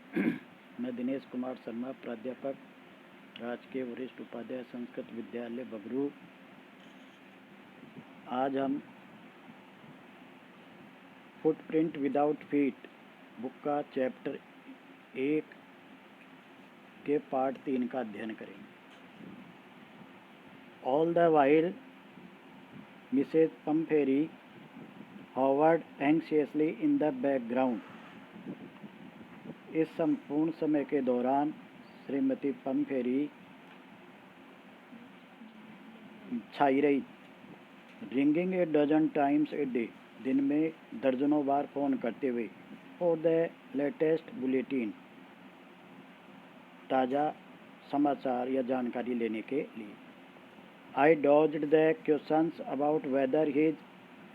मैं दिनेश कुमार शर्मा, प्राध्यापक, राजकीय वरिष्ठ उपाध्याय, संस्कृत विद्यालय बगरू। आज हम फुटप्रिंट विदाउट फीट बुक का चैप्टर 1 के पार्ट 3 का अध्ययन करेंगे। All the while Mrs Pumphrey hovered anxiously in the background. इस संपूर्ण समय के दौरान श्रीमती पम्फेरी छाई रही। Ringing a dozen times a day, दिन में दर्जनों बार फ़ोन करते हुए। फॉर द लेटेस्ट बुलेटिन, ताज़ा समाचार या जानकारी लेने के लिए। I dodged the questions about whether his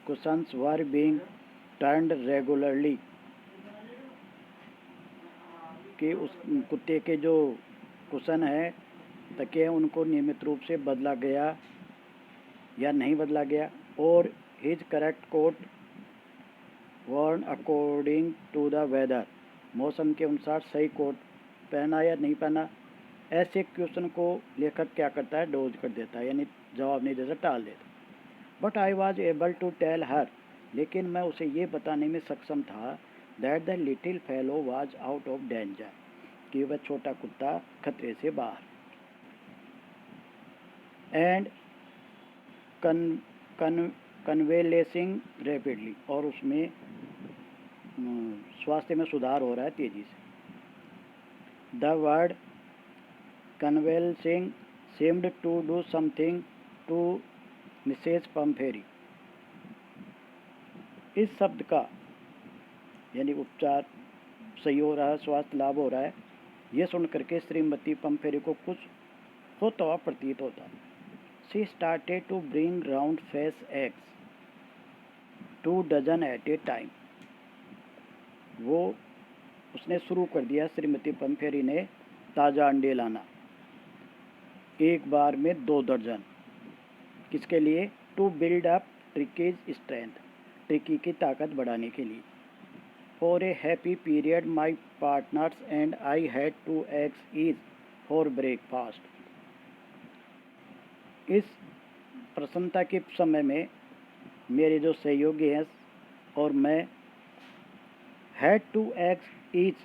cushions were being turned regularly, कि उस कुत्ते के जो कुशन है, तकिए, उनको नियमित रूप से बदला गया या नहीं बदला गया। और his correct coat worn according to the weather, मौसम के अनुसार सही कोट पहना या नहीं पहना। ऐसे क्वेश्चन को लेखक क्या करता है, डोज कर देता है, यानी जवाब नहीं देता, टाल देता। But I was able to tell her, लेकिन मैं उसे ये बताने में सक्षम था, that the little fellow was out of danger, कि वह छोटा कुत्ता खतरे से बाहर। एंड कन्वेलेसिंग रैपिडली, और उसमें स्वास्थ्य में सुधार हो रहा है तेजी से। The word convalescing seemed to do something to Mrs Pumphrey. इस शब्द का यानी उपचार सही हो रहा है, स्वास्थ्य लाभ हो रहा है, यह सुन करके श्रीमती पम्फेरी को कुछ होता हुआ प्रतीत होता। She started to bring round face eggs 2 dozen at a time. उसने शुरू कर दिया, श्रीमती पम्फेरी ने, ताज़ा अंडे लाना एक बार में 2 दर्जन। किसके लिए? To build up Tricki's strength, Tricki की ताकत बढ़ाने के लिए। For a happy period my partners and I had 2 eggs each for breakfast. इस प्रसन्नता के समय में मेरे जो सहयोगी हैं और मैं, हैड 2 एग्स ईच,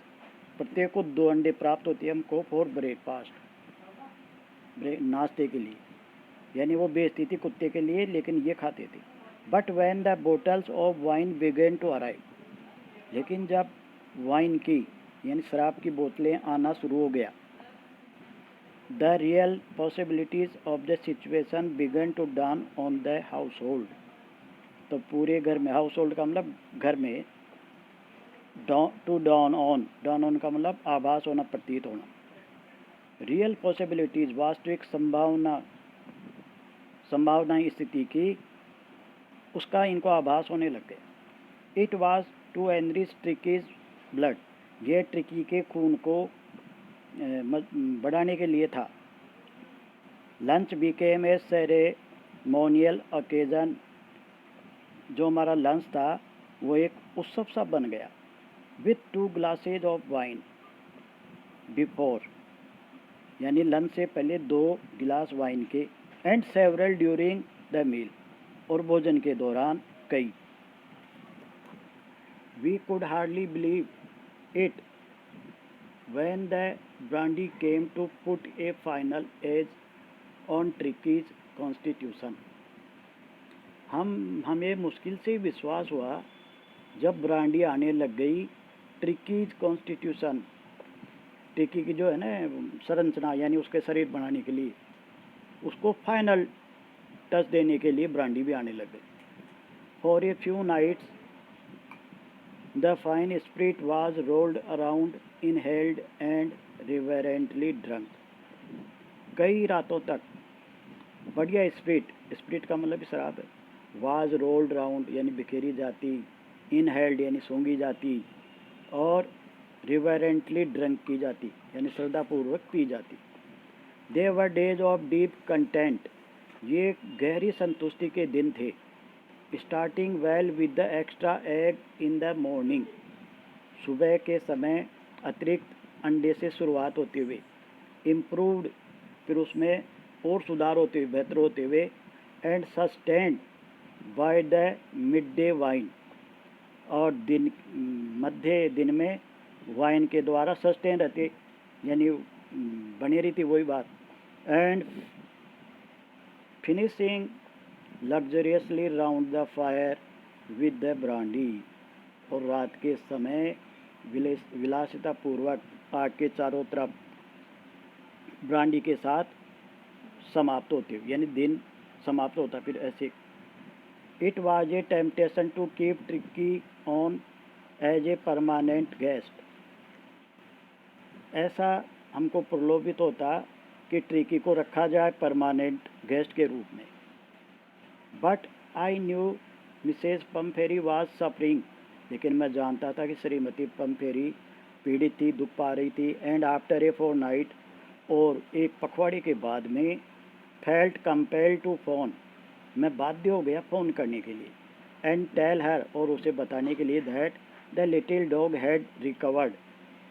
प्रत्येक को 2 अंडे प्राप्त होते हैं हमको, फॉर ब्रेकफास्ट, नाश्ते के लिए। यानी वो बेचती थी कुत्ते के लिए, लेकिन ये खाते थे। But when the bottles of wine began to arrive, लेकिन जब वाइन की यानी शराब की बोतलें आना शुरू हो गया, the real possibilities of the situation began to dawn on the household. तो पूरे घर में, हाउस होल्ड का मतलब घर में, टू डाउन ऑन का मतलब आभास होना, प्रतीत होना। रियल पॉसिबिलिटीज, वास्तविक संभावना स्थिति की, उसका इनको आभास होने लग गया। It was to enrich Tricki's blood, ये ट्रिकी के खून को बढ़ाने के लिए था। Lunch became a ceremonial occasion, जो हमारा लंच था वो एक उत्सव सा बन गया। With 2 glasses of wine before, यानी लंच से पहले 2 गिलास वाइन के। And several during the meal, और भोजन के दौरान कई। We could hardly believe it when the brandy came to put a final edge on Tricki's constitution. हमें मुश्किल से विश्वास हुआ जब ब्रांडी आने लग गई ट्रिकीज कॉन्स्टिट्यूशन, ट्रिकी की जो है ना संरचना, यानी उसके शरीर बनाने के लिए, उसको फाइनल टच देने के लिए ब्रांडी भी आने लग गई। For a few nights the fine spirit was rolled around, inhaled and reverently drunk. कई रातों तक बढ़िया स्पिरिट का मतलब शराब है, वाज रोल्ड राउंड यानी बिखेरी जाती, इनहेल्ड यानी सूंघी जाती, और रिवरेंटली ड्रंक की जाती यानी श्रद्धापूर्वक पी जाती। दे वर डेज ऑफ डीप कंटेंट, ये गहरी संतुष्टि के दिन थे। Starting well with the extra egg in the morning, सुबह के समय अतिरिक्त अंडे से शुरुआत होते हुए, इम्प्रूव्ड फिर उसमें और सुधार होते हुए, बेहतर होते हुए, and sustained by the mid day wine, और दिन मध्य दिन में वाइन के द्वारा सस्टेन रहते, यानी बनी रही थी वही बात। And finishing luxuriously round the fire with the brandy, और रात के समय विलासितापूर्वक आग के चारों तरफ ब्रांडी के साथ समाप्त होते हुए, यानी दिन समाप्त होता फिर ऐसे। It was a temptation to keep Tricki on as a permanent guest, ऐसा हमको प्रलोभित होता कि ट्रिकी को रखा जाए परमानेंट गेस्ट के रूप में। But I knew Mrs Pumphrey was suffering, लेकिन मैं जानता था कि श्रीमती पम्फेरी पीड़ित थी, दुख पा रही थी। And after a four night, और एक पखवाड़े के बाद में, फेल्ट कंपेल्ड टू फोन, मैं बाध्य हो गया फ़ोन करने के लिए। एंड टेल हर, और उसे बताने के लिए, that the little dog had recovered,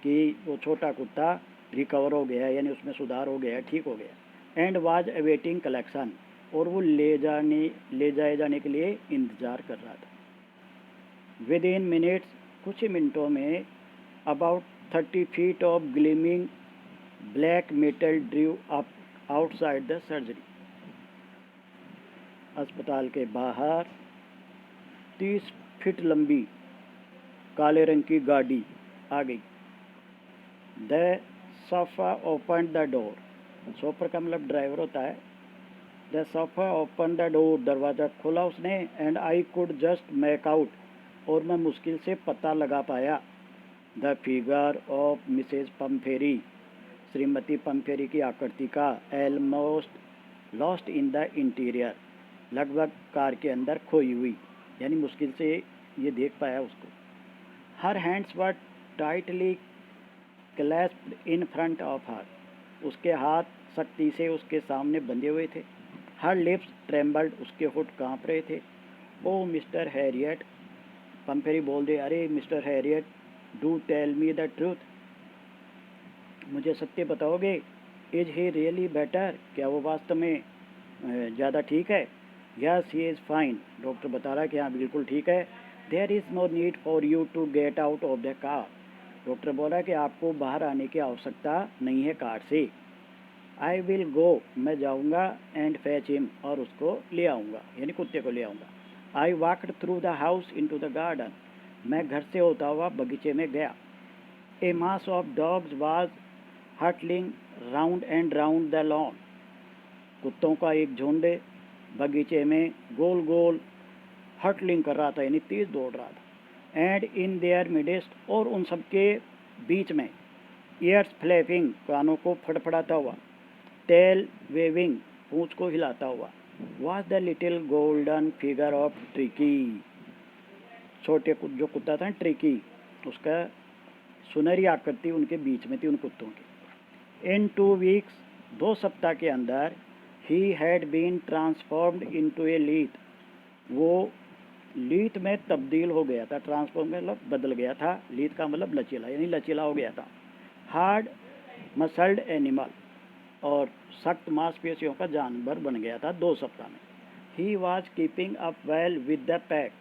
कि वो छोटा कुत्ता रिकवर हो गया, यानी उसमें सुधार हो गया, ठीक हो गया। एंड वाज अवेटिंग कलेक्शन, और वो ले जाए जाने के लिए इंतज़ार कर रहा था। विद इन मिनट्स, कुछ ही मिनटों में, about 30 feet of gleaming black metal Drew up outside the surgery, अस्पताल के बाहर 30 फीट लंबी काले रंग की गाड़ी आ गई। The chauffeur open the door, chauffeur का मतलब ड्राइवर होता है। The chauffeur open the door, दरवाज़ा खोला उसने। And I could just make out, और मैं मुश्किल से पता लगा पाया, the figure of Mrs Pumphrey, श्रीमती पम्फेरी की आकृति का, almost lost in the interior, लगभग कार के अंदर खोई हुई, यानी मुश्किल से ये देख पाया उसको। Her hands were tightly clasped in front of her, उसके हाथ सख्ती से उसके सामने बंधे हुए थे। हर लिप्स ट्रेम्बल्ड, उसके होठ कांप रहे थे। ओ मिस्टर हैरियट, पम्फेरी बोल दे, अरे mister Herriot, do tell me the truth, मुझे सत्य बताओगे। इज ही रियली बेटर, क्या वो वास्तव में ज़्यादा ठीक है। Yes he is fine, doctor बता रहा है कि हाँ बिल्कुल ठीक है। There is no need for you to get out of the car, doctor बोला कि आपको बाहर आने की आवश्यकता नहीं है कार से। आई विल गो, मैं जाऊँगा, एंड फैच हिम, और उसको ले आऊँगा, यानी कुत्ते को ले आऊँगा। I walked through the house into the garden, मैं घर से होता हुआ बगीचे में गया। A mass of dogs was hurtling round and round the lawn, कुत्तों का एक झुंड बगीचे में गोल गोल हटलिंग कर रहा था, यानी तेज दौड़ रहा था। एंड इन देयर मिडेस्ट, और उन सबके बीच में, ईयर्स फ्लैपिंग, कानों को फड़फड़ाता हुआ, टेल वेविंग, पूंछ को हिलाता हुआ, was the little golden figure of tricky, छोटे जो कुत्ता था ट्रिकी, उसका सुनहरी आकृति उनके बीच में थी, उन कुत्तों की। इन 2 वीक्स, 2 सप्ताह के अंदर, he had been transformed into a lithe, वो लीथ में तब्दील हो गया था। ट्रांसफॉर्म मतलब बदल गया था, लीथ का मतलब लचीला, यानी लचीला हो गया था। हार्ड मसल्ड एनिमल, और सख्त मांसपेशियों का जानवर बन गया था 2 सप्ताह में। He was keeping up well with the pack,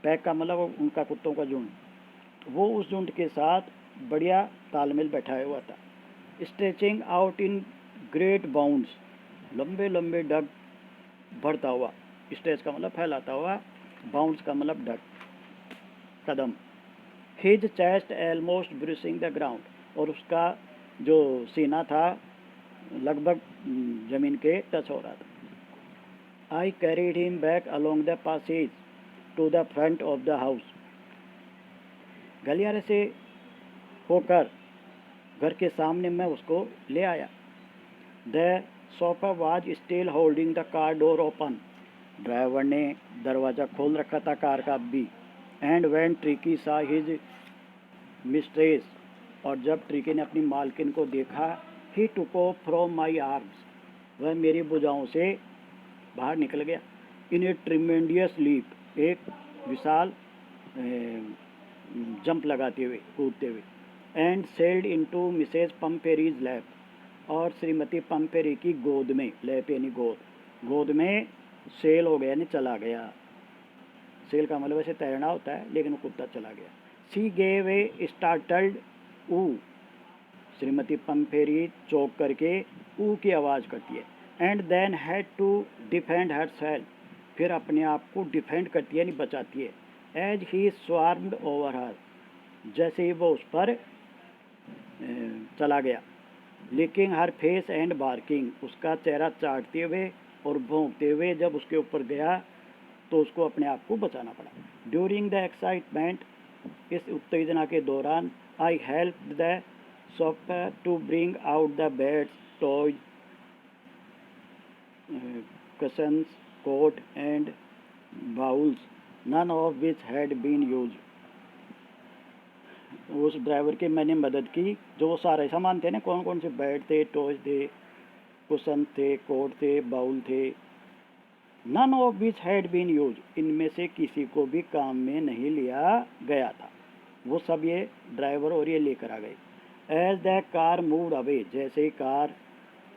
pack का मतलब उनका कुत्तों का झुंड, वो उस झुंड के साथ बढ़िया तालमेल बैठाया हुआ था। Stretching out in great bounds, लंबे लंबे डग बढ़ता हुआ, स्ट्रेच का मतलब फैलाता हुआ, बाउंड्स का मतलब डग, कदम। His chest almost brushing the ground, और उसका जो सीना था लगभग जमीन के टच हो रहा था। I carried him back along the passage to the front of the house, गलियारे से होकर घर के सामने मैं उसको ले आया। The chauffeur was still holding the car door open, driver ने दरवाज़ा खोल रखा था कार का अब भी। And when Tricki saw his mistress, और जब ट्रिकी ने अपनी मालकिन को देखा, he took off from my arms, वह मेरी भुजाओं से बाहर निकल गया। इन ए ट्रिमेंडियस लीप, एक विशाल जंप लगाते हुए, कूदते हुए। And sailed into Mrs Pumphrey's lap, और श्रीमती पम्पेरी की गोद में, लैप यानी गोद, गोद में सेल हो गया यानी चला गया। सेल का मतलब वैसे तैरना होता है, लेकिन वो कुत्ता चला गया। सी गेव ए स्टार्टल्ड ऊ, श्रीमती पम्पेरी चौंक करके ऊ की आवाज़ करती है। And then had to defend herself, फिर अपने आप को डिफेंड करती है यानी बचाती है। एज ही स्वार्म्ड ओवर हर, जैसे ही वो उस पर चला गया। Licking her face and barking, उसका चेहरा चाटते हुए और भौंकते हुए जब उसके ऊपर गया तो उसको अपने आप को बचाना पड़ा। ड्यूरिंग द एक्साइटमेंट, इस उत्तेजना के दौरान, I help the shopper to bring out the beds, toys, cushions, coat and bowls, none of which had been used. उस ड्राइवर की मैंने मदद की, जो वो सारे सामान थे ना, कौन कौन से बेड थे, टॉयज थे, कुशन थे, कोट थे, बाउल थे, none of which had been use, इनमें से किसी को भी काम में नहीं लिया गया था। वो सब ये ड्राइवर और ये लेकर आ गए। As the car moved away, जैसे ही कार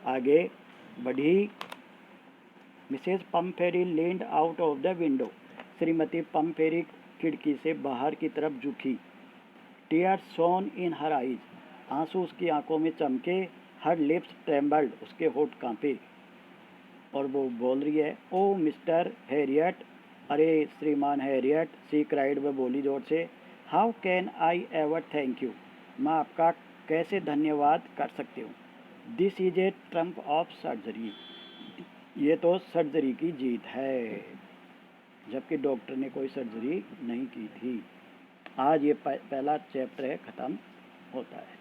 आगे बढ़ी, Mrs Pumphrey leaned out of the window, श्रीमती पम्पेरी खिड़की से बाहर की तरफ झुकी। Tears shone in her eyes, आंसू उसकी आंखों में चमके। हर लिप्स ट्रेम्बल्ड, उसके होठ कांपे। और वो बोल रही है, ओ मिस्टर हैरियट, अरे श्रीमान हैरियट, सी क्राइड, वह बोली जोर से। How can I ever thank you, मैं आपका कैसे धन्यवाद कर सकती हूँ। This is a Trump of surgery, ये तो सर्जरी की जीत है, जबकि डॉक्टर ने कोई सर्जरी नहीं की थी। आज ये पहला चैप्टर है, ख़त्म होता है।